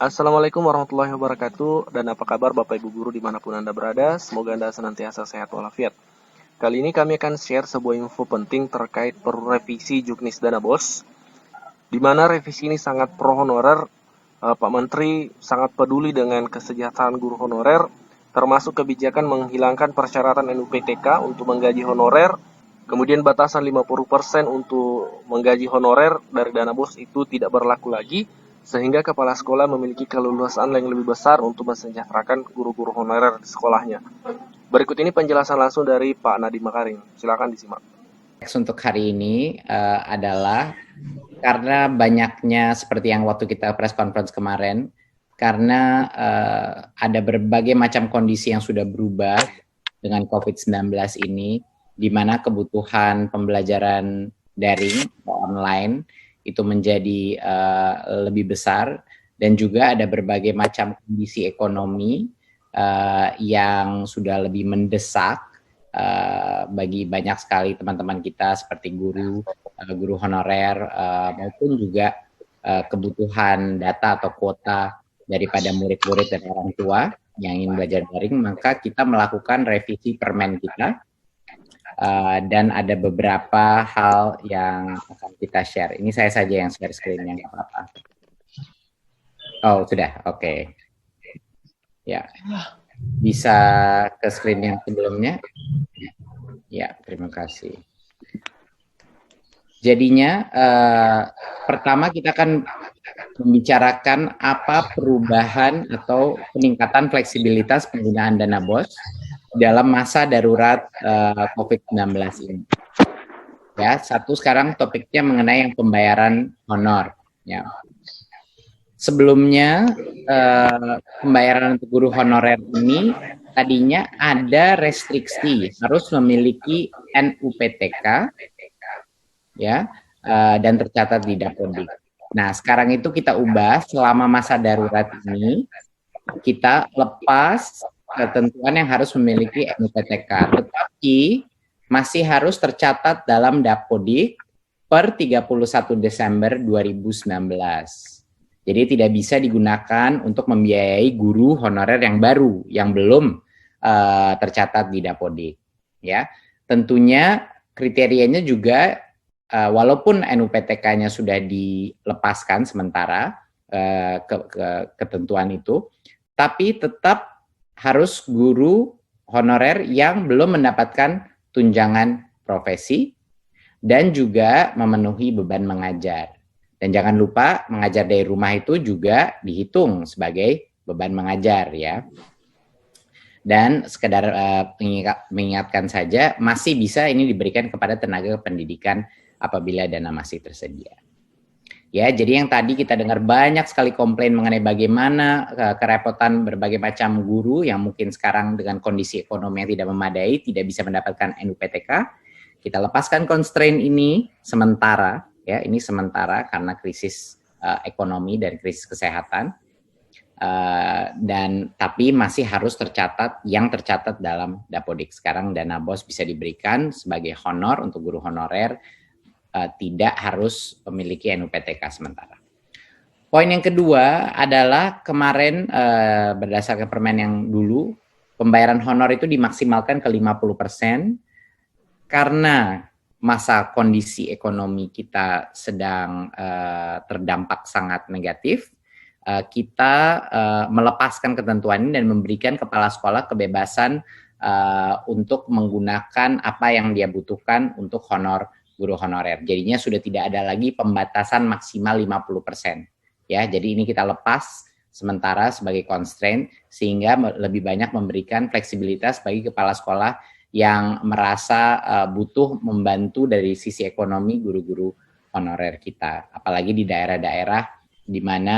Assalamualaikum warahmatullahi wabarakatuh, dan apa kabar Bapak Ibu Guru dimanapun Anda berada, semoga Anda senantiasa sehat walafiat. Kali ini kami akan share sebuah info penting terkait perlu revisi Juknis Dana Bos, di mana revisi ini sangat pro honorer. Pak Menteri sangat peduli dengan kesejahteraan guru honorer, termasuk kebijakan menghilangkan persyaratan NUPTK untuk menggaji honorer, kemudian batasan 50% untuk menggaji honorer dari dana bos itu tidak berlaku lagi, sehingga kepala sekolah memiliki keleluasaan yang lebih besar untuk mensejahterakan guru-guru honorer di sekolahnya. Berikut ini penjelasan langsung dari Pak Nadiem Makarim. Silakan disimak. Untuk hari ini adalah karena banyaknya seperti yang waktu kita press conference kemarin, karena ada berbagai macam kondisi yang sudah berubah dengan COVID-19 ini, di mana kebutuhan pembelajaran daring atau online itu menjadi lebih besar, dan juga ada berbagai macam kondisi ekonomi yang sudah lebih mendesak bagi banyak sekali teman-teman kita seperti guru honorer maupun juga kebutuhan data atau kuota daripada murid-murid dan orang tua yang ingin belajar daring, maka kita melakukan revisi permen kita dan ada beberapa hal yang akan kita share. Ini saya saja yang share screen-nya, nggak apa-apa. Oh, sudah, oke. Ya, bisa ke screen yang sebelumnya. Ya, terima kasih. Jadinya pertama kita akan membicarakan apa perubahan atau peningkatan fleksibilitas penggunaan dana BOS dalam masa darurat COVID-19 ini. Ya, satu sekarang topiknya mengenai yang pembayaran honor. Ya. Sebelumnya pembayaran untuk guru honorer ini tadinya ada restriksi harus memiliki NUPTK ya dan tercatat di Dapodik. Nah, sekarang itu kita ubah selama masa darurat ini kita lepas ketentuan yang harus memiliki NUPTK, tetapi masih harus tercatat dalam Dapodik per 31 Desember 2019. Jadi tidak bisa digunakan untuk membiayai guru honorer yang baru, yang belum tercatat di Dapodik. Ya, tentunya kriterianya juga walaupun NUPTK-nya sudah dilepaskan sementara ketentuan itu, tapi tetap harus guru honorer yang belum mendapatkan tunjangan profesi dan juga memenuhi beban mengajar. Dan jangan lupa mengajar dari rumah itu juga dihitung sebagai beban mengajar ya. Dan sekedar mengingatkan saja, masih bisa ini diberikan kepada tenaga pendidikan apabila dana masih tersedia. Ya, jadi yang tadi kita dengar banyak sekali komplain mengenai bagaimana kerepotan berbagai macam guru yang mungkin sekarang dengan kondisi ekonomi yang tidak memadai, tidak bisa mendapatkan NUPTK. Kita lepaskan constraint ini sementara. Ya, ini sementara karena krisis ekonomi dan krisis kesehatan, dan tapi masih harus tercatat dalam Dapodik. Sekarang dana BOS bisa diberikan sebagai honor untuk guru honorer, tidak harus memiliki NUPTK sementara. Poin yang kedua adalah kemarin berdasarkan permen yang dulu, pembayaran honor itu dimaksimalkan ke 50% karena masa kondisi ekonomi kita sedang terdampak sangat negatif, kita melepaskan ketentuan ini dan memberikan kepala sekolah kebebasan untuk menggunakan apa yang dia butuhkan untuk honor guru honorer. Jadinya sudah tidak ada lagi pembatasan maksimal 50%. Ya, jadi ini kita lepas sementara sebagai constraint sehingga lebih banyak memberikan fleksibilitas bagi kepala sekolah yang merasa butuh membantu dari sisi ekonomi guru-guru honorer kita. Apalagi di daerah-daerah di mana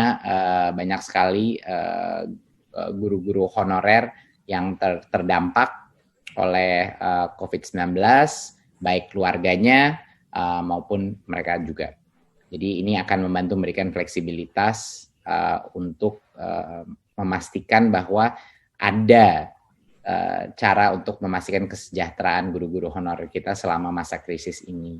banyak sekali guru-guru honorer yang terdampak oleh COVID-19, baik keluarganya maupun mereka juga. Jadi ini akan membantu memberikan fleksibilitas untuk memastikan bahwa ada cara untuk memastikan kesejahteraan guru-guru honorer kita selama masa krisis ini.